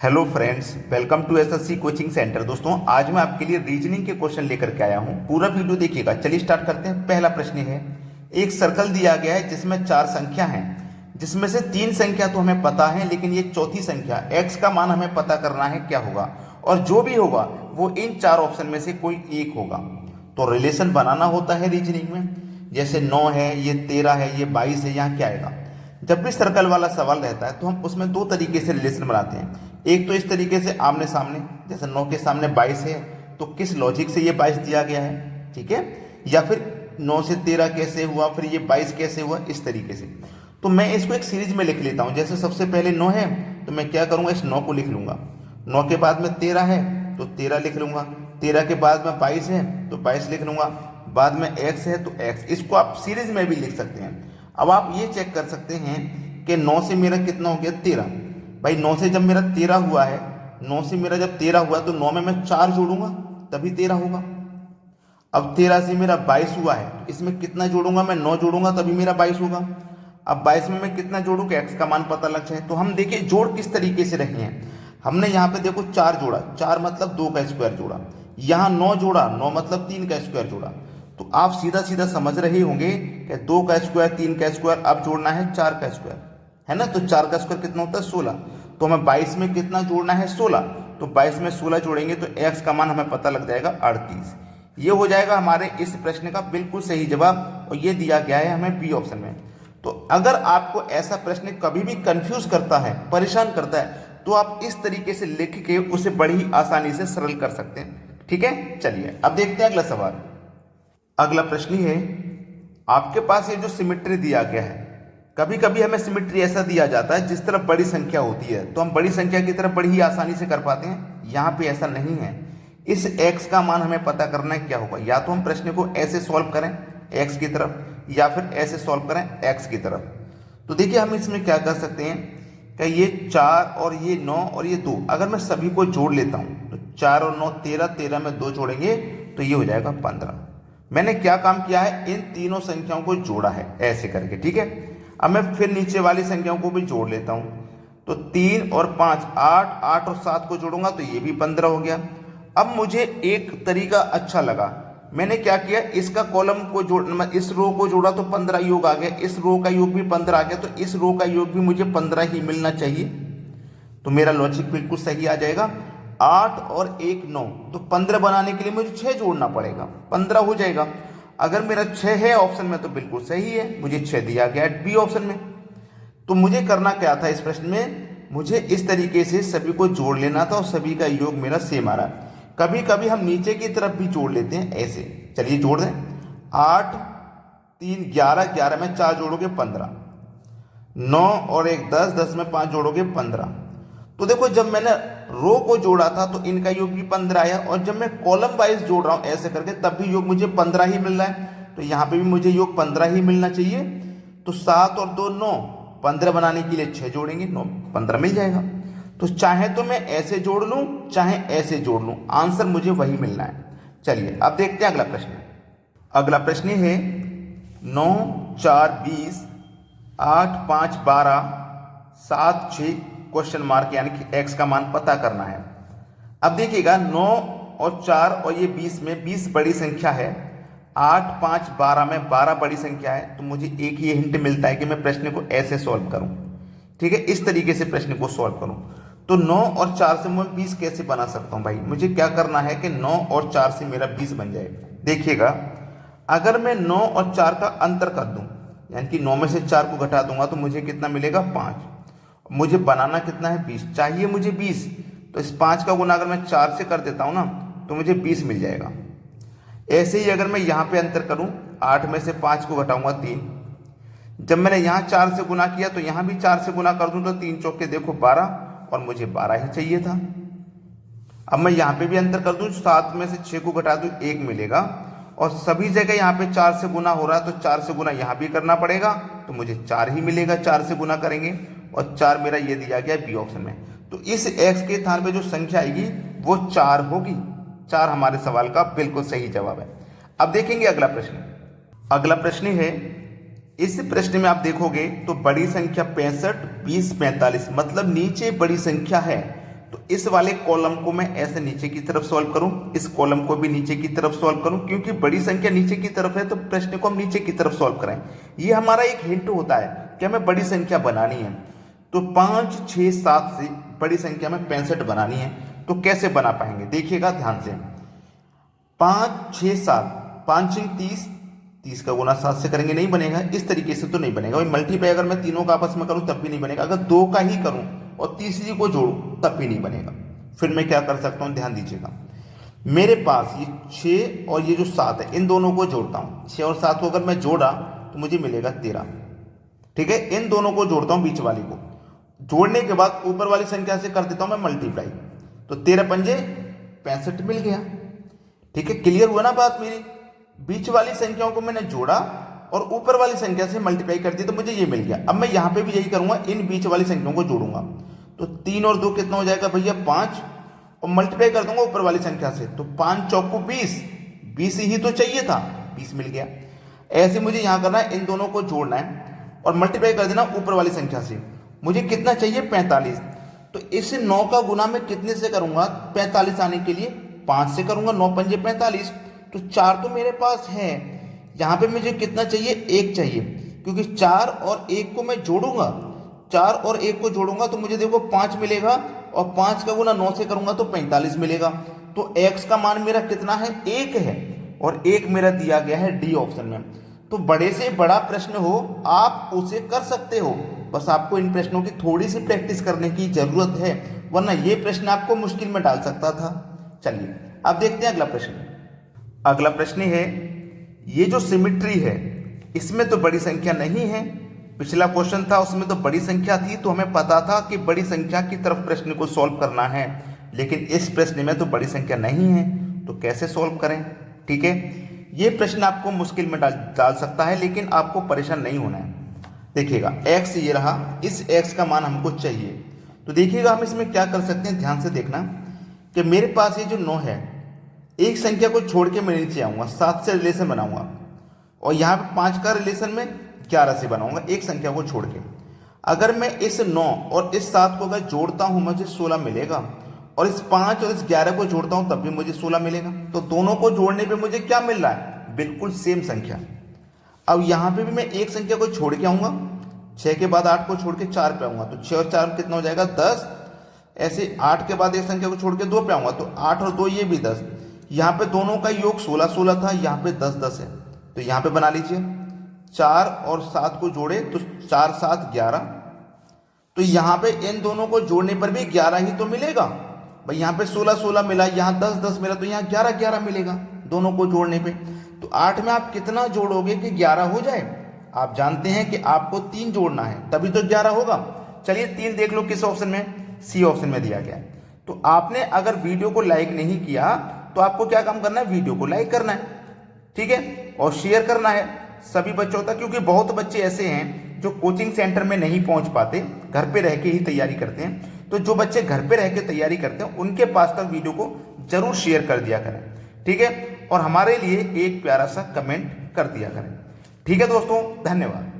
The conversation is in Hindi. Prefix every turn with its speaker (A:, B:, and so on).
A: Hello friends, welcome to SSC coaching centre. दोस्तों, आज मैं आपके लिए रीजनिंग के क्वेश्चन लेकर के आया हूं। पूरा वीडियो देखिएगा। चलिए स्टार्ट करते हैं। पहला प्रश्न है, एक सर्कल दिया गया है जिसमें 4 संख्या हैं, जिसमें से 3 संख्या तो हमें पता है, लेकिन ये चौथी संख्या x का मान हमें पता करना है क्या होगा, और जो भी होगा वो इन 4 ऑप्शन में से कोई एक होगा। तो रिलेशन बनाना होता है रीजनिंग में। जैसे 9 है, ये 13 है, ये 22 है, यहाँ क्या आएगा। जब भी सर्कल वाला सवाल रहता है तो हम उसमें 2 तरीके से रिलेशन बनाते हैं। एक तो इस तरीके से आमने सामने, जैसे 9 के सामने 22 है तो किस लॉजिक से ये 22 दिया गया है, ठीक है। या फिर 9 से 13 कैसे हुआ, फिर ये 22 कैसे हुआ, इस तरीके से। तो मैं इसको एक सीरीज में लिख लेता हूँ। जैसे सबसे पहले 9 है तो मैं क्या करूँगा, इस 9 को लिख लूँगा। 9 के बाद में 13 है तो 13 लिख लूँगा। 13 के बाद में 22 है तो 22 लिख लूँगा। बाद में x है तो x। इसको आप सीरीज में भी लिख सकते हैं। अब आप ये चेक कर सकते हैं कि 9 से मेरा कितना हो गया, 13। भाई 9 से जब मेरा 13 हुआ है, 9 से मेरा जब 13 हुआ तो 9 में मैं 4 जोड़ूंगा तभी 13 होगा। अब 13 से मेरा 22 हुआ है तो इसमें कितना जोड़ूंगा, मैं 9 जोड़ूंगा तभी मेरा 22 होगा। अब 22 में मैं कितना जोड़ूं कि x का मान पता लग जाए। तो हम देखिए जोड़ किस तरीके से रहे हैं। हमने यहाँ पे देखो 4 जोड़ा, 4 मतलब 2 का स्क्वायर जोड़ा। यहाँ 9 जोड़ा, 9 मतलब 3 का स्क्वायर जोड़ा। तो आप सीधा सीधा समझ रहे होंगे कि 2 का स्क्वायर, 3 का स्क्वायर, अब जोड़ना है 4 का स्क्वायर, है ना। तो 4 का स्क्वायर कितना होता है, 16। तो हमें 22 में कितना जोड़ना है, 16। तो 22 में 16 जोड़ेंगे तो x का मान हमें पता लग जाएगा 38। ये हो जाएगा हमारे इस प्रश्न का बिल्कुल सही जवाब, और ये दिया गया है हमें बी ऑप्शन में। तो अगर आपको ऐसा प्रश्न कभी भी कंफ्यूज करता है, परेशान करता है, तो आप इस तरीके से लिख के उसे बड़ी ही आसानी से सरल कर सकते हैं, ठीक है। चलिए अब देखते हैं अगला सवाल। अगला प्रश्न है, आपके पास ये जो सिमेट्री दिया गया है, कभी कभी हमें सिमेट्री ऐसा दिया जाता है जिस तरफ बड़ी संख्या होती है तो हम बड़ी संख्या की तरफ बड़ी ही आसानी से कर पाते हैं। यहाँ पे ऐसा नहीं है। इस x का मान हमें पता करना है क्या होगा। या तो हम प्रश्न को ऐसे सॉल्व करें x की तरफ, या फिर ऐसे सॉल्व करें x की तरफ। तो देखिए हम इसमें क्या कर सकते हैं कि ये 4 और ये 9 और ये 2, अगर मैं सभी को जोड़ लेता हूँ तो 4 और 9 13, 13 में 2 जोड़ेंगे तो ये हो जाएगा 15। मैंने क्या काम किया है, इन तीनों संख्याओं को जोड़ा है ऐसे करके, ठीक है। अब मैं फिर नीचे वाली संख्याओं को भी जोड़ लेता हूं। तो 3 और 5 8, 8 और 7 को जोड़ूंगा तो ये भी 15 हो गया। अब मुझे एक तरीका अच्छा लगा। मैंने क्या किया, इसका कॉलम को जोड़, इस रो को जोड़ा तो 15 योग आ गया, इस रो का योग भी 15 आ गया, तो इस रो का योग भी मुझे 15 ही मिलना चाहिए। तो मेरा लॉजिक बिल्कुल सही आ जाएगा। 8 और 1 9, तो 15 बनाने के लिए मुझे 6 जोड़ना पड़ेगा, 15 हो जाएगा। अगर मेरा 6 है ऑप्शन में तो बिल्कुल सही है, मुझे 6 दिया गया बी ऑप्शन में। तो मुझे करना क्या था इस प्रश्न में, मुझे इस तरीके से सभी को जोड़ लेना था और सभी का योग मेरा सेम आ रहा है। कभी कभी हम नीचे की तरफ भी जोड़ लेते हैं ऐसे। चलिए जोड़ दें। 8 3 11, 11 में 4 जोड़ोगे 15, 9 और 1 10, 10 में 5 जोड़ोगे 15। तो देखो जब मैंने रो को जोड़ा था तो इनका योग भी 15 आया, और जब मैं कॉलम वाइज जोड़ रहा हूं ऐसे करके तब भी योग मुझे 15 ही मिल रहा है। तो यहां पे भी मुझे योग 15 ही मिलना चाहिए। तो 7 और 2 9, 15 बनाने के लिए 6 जोड़ेंगे, 9 15 मिल जाएगा। तो चाहे तो मैं ऐसे जोड़ लूं चाहे ऐसे जोड़ लूं, आंसर मुझे वही मिलना है। चलिए अब देखते हैं अगला प्रश्न। अगला प्रश्न है 9 4 20, 8 5 12, 7 6 क्वेश्चन मार्क, यानी कि x का मान पता करना है। अब देखिएगा 9 और 4 और ये 20 में 20 बड़ी संख्या है, 8 5 12 में 12 बड़ी संख्या है। तो मुझे एक ये हिंट मिलता है कि मैं प्रश्न को ऐसे सॉल्व करूं, ठीक है, इस तरीके से प्रश्न को सॉल्व करूं। तो 9 और 4 से मैं 20 कैसे बना सकता हूं भाई, मुझे क्या करना है कि 9 और 4 से मेरा 20 बन जाए। देखिएगा अगर मैं 9 और 4 का अंतर कर दूं, यानी कि 9 में से 4 को घटा दूंगा तो मुझे कितना मिलेगा, 5। मुझे बनाना कितना है, 20 चाहिए मुझे 20। तो इस 5 का गुना अगर मैं 4 से कर देता हूं ना तो मुझे 20 मिल जाएगा। ऐसे ही अगर मैं यहां पे अंतर करूं, 8 में से 5 को घटाऊंगा 3। जब मैंने यहां 4 से गुना किया तो यहां भी 4 से गुना कर दूं तो 3 चौके देखो 12, और मुझे 12 ही चाहिए था। अब मैं यहां पे भी अंतर कर दूं, 7 में से 6 को घटा दूं 1 मिलेगा, और सभी जगह यहाँ पे 4 से गुना हो रहा है तो 4 से गुना यहाँ भी करना पड़ेगा, तो मुझे 4 ही मिलेगा। 4 से गुना करेंगे और 4 मेरा ये दिया गया बी ऑप्शन में। तो इस x के स्थान पे जो संख्या आएगी वो 4 होगी। 4 हमारे सवाल का बिल्कुल सही जवाब है। अब देखेंगे अगला प्रश्न। अगला प्रश्न है, इस प्रश्न में आप देखोगे तो बड़ी संख्या 65 20 45, मतलब नीचे बड़ी संख्या है तो इस वाले कॉलम को मैं ऐसे नीचे की तरफ सॉल्व करूं, इस कॉलम को भी नीचे की तरफ सॉल्व करूं, क्योंकि बड़ी संख्या नीचे की तरफ है तो प्रश्न को हम नीचे की तरफ सॉल्व करें। ये हमारा एक हिंट होता है कि हमें बड़ी संख्या बनानी है। तो 5, 6, 7 से बड़ी संख्या में 65 बनानी है। तो कैसे बना पाएंगे, देखिएगा ध्यान से। 5, 6, 7, 5 6 30, 30 का गुना 7 से करेंगे नहीं बनेगा, इस तरीके से तो नहीं बनेगा। वही मल्टीप्लाई अगर मैं तीनों का आपस में करूं तब भी नहीं बनेगा, अगर 2 का ही करूं और तीसरी को जोड़ूं तब भी नहीं बनेगा। फिर मैं क्या कर सकता हूं, ध्यान दीजिएगा। मेरे पास ये 6 और ये जो 7 है, इन दोनों को जोड़ता हूं। 6 और 7 को अगर मैं जोड़ा तो मुझे मिलेगा 13। ठीक है, इन दोनों को जोड़ता हूं, बीच वाली को जोड़ने के बाद ऊपर वाली संख्या से कर देता हूं मैं मल्टीप्लाई। तो 13 पंजे 65 मिल गया। ठीक है, क्लियर हुआ ना बात मेरी। बीच वाली संख्याओं को मैंने जोड़ा और ऊपर वाली संख्या से मल्टीप्लाई कर दिया तो मुझे ये मिल गया। अब मैं यहां पे भी यही करूंगा, इन बीच वाली संख्याओं को जोड़ूंगा। तो 3 और 2 कितना हो जाएगा भैया, 5, और मल्टीप्लाई कर दूंगा ऊपर वाली संख्या से। तो 5 चौको 20, 20 ही तो चाहिए था, 20 मिल गया। ऐसे मुझे यहां करना है, इन दोनों को जोड़ना है और मल्टीप्लाई कर देना ऊपर वाली संख्या से। मुझे कितना चाहिए, 45। तो इस 9 का गुना मैं कितने से करूंगा 45 आने के लिए, 5 से करूंगा। 9 पंजे 45, तो 4 तो मेरे पास है। यहां पे मुझे कितना चाहिए, 1 चाहिए, क्योंकि 4 और 1 को मैं जोड़ूंगा। 4 और 1 को जोड़ूंगा तो मुझे देखो 5 मिलेगा, और 5 का गुना 9 से करूंगा तो 45 मिलेगा। तो x का मान मेरा कितना है, 1 है, और 1 मेरा दिया गया है डी ऑप्शन में। तो बड़े से बड़ा प्रश्न हो आप उसे कर सकते हो, बस आपको इन प्रश्नों की थोड़ी सी प्रैक्टिस करने की जरूरत है, वरना ये प्रश्न आपको मुश्किल में डाल सकता था। चलिए अब देखते हैं अगला प्रश्न। अगला प्रश्न है, ये जो सिमिट्री है इसमें तो बड़ी संख्या नहीं है। पिछला क्वेश्चन था उसमें तो बड़ी संख्या थी, तो हमें पता था कि बड़ी संख्या की तरफ प्रश्न को सॉल्व करना है, लेकिन इस प्रश्न में तो बड़ी संख्या नहीं है, तो कैसे सॉल्व करें। ठीक है, ये प्रश्न आपको मुश्किल में डाल सकता है, लेकिन आपको परेशान नहीं होना है। देखिएगा x ये रहा, इस x का मान हमको चाहिए। तो देखिएगा हम इसमें क्या कर सकते हैं, ध्यान से देखना कि मेरे पास ये जो 9 है, एक संख्या को छोड़ के मैं नीचे आऊंगा, 7 से रिलेशन बनाऊंगा, और यहाँ पे 5 का रिलेशन में 11 से बनाऊंगा, एक संख्या को छोड़ के। अगर मैं इस 9 और इस 7 को अगर जोड़ता हूं मुझे 16 मिलेगा, और इस 5 और इस 11 को जोड़ता हूं तब भी मुझे 16 मिलेगा। तो दोनों को जोड़ने पे मुझे क्या मिल रहा है, बिल्कुल सेम संख्या। अब यहाँ पे भी मैं एक संख्या को छोड़ के आऊंगा, 6 के बाद 8 को छोड़ के 4 पे आऊंगा, तो 6 और 4 कितना हो जाएगा, 10। ऐसे 8 के बाद एक संख्या को छोड़ के 2 पे आऊंगा, तो 8 और 2 ये भी 10। यहाँ पे दोनों का योग 16 16 था, यहाँ पे 10 10 है, तो यहाँ पे बना लीजिए। 4 और 7 को जोड़े तो 4 7 11, तो यहाँ पे इन दोनों को जोड़ने पर भी 11 ही तो मिलेगा भाई। यहाँ पे 16 16 मिला, यहाँ 10 10 मिला, तो यहाँ 11 11 मिलेगा दोनों को जोड़ने पे। तो 8 में आप कितना जोड़ोगे कि 11 हो जाए, आप जानते हैं कि आपको 3 जोड़ना है तभी तो 11 होगा। चलिए 3 देख लो किस ऑप्शन में, सी ऑप्शन में दिया गया है। तो आपने अगर वीडियो को लाइक नहीं किया तो आपको क्या काम करना है, वीडियो को लाइक करना है, ठीक है, और शेयर करना है सभी बच्चों तक, क्योंकि बहुत बच्चे ऐसे हैं जो कोचिंग सेंटर में नहीं पहुंच पाते, घर पे रह के ही तैयारी करते हैं। तो जो बच्चे घर पे रह के तैयारी करते हैं उनके पास तक वीडियो को जरूर शेयर कर दिया करें, ठीक है, और हमारे लिए एक प्यारा सा कमेंट कर दिया करें। ठीक है दोस्तों, धन्यवाद।